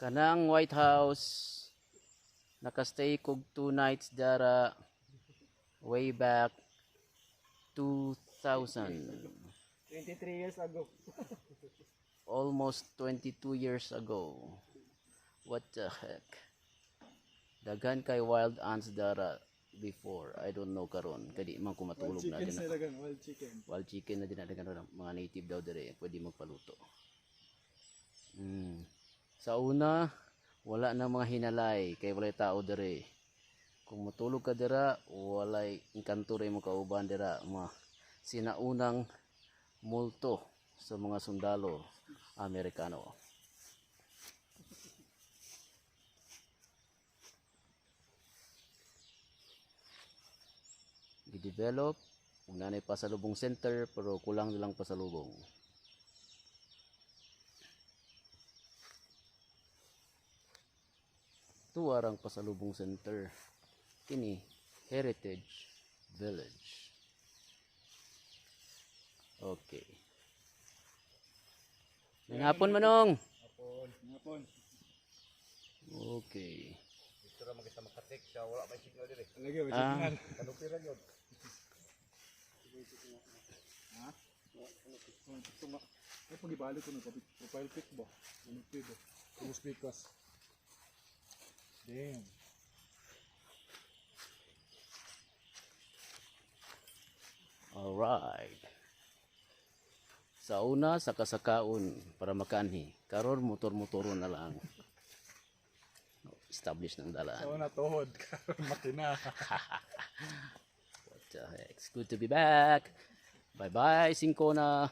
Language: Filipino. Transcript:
Kanang White House nakastay kog 2 nights dara way back 2000, 23 years ago. almost 22 years ago. What the heck? Daghan kay wild ants dara before. I don't know karon kadi man ko matulog na din. Wild chicken. Wild chicken na din na dagan mga native daw dire pwede magpaluto. Sa una, wala na mga hinalay kay walay tao dire. Kung matulog ka dira, walay engkanto ray mo kauban dira, mga sinaunang multo sa mga sundalo Amerikano. Gidevelop, una na pasalubong center pero kulang nilang pasalubong. Tuwarang pasalubong center. Kini Heritage Village. Okay. Hapon manong. Hapon. Okay. Dito ra magita makatik siya wala may signal dire. Lagi ba chicken? Kanupira gyud. Ha? Tuma. Ay pagibalik ko no profile pic ba? Ano pido? Kumus pikas. Damn. Alright. Sa una, sa kasakaon para makanhi. Karon motor-motoron na lang. Establish ng dalan. Sa una tuhod karon makina. What the heck? It's good to be back. Bye-bye, Sincona.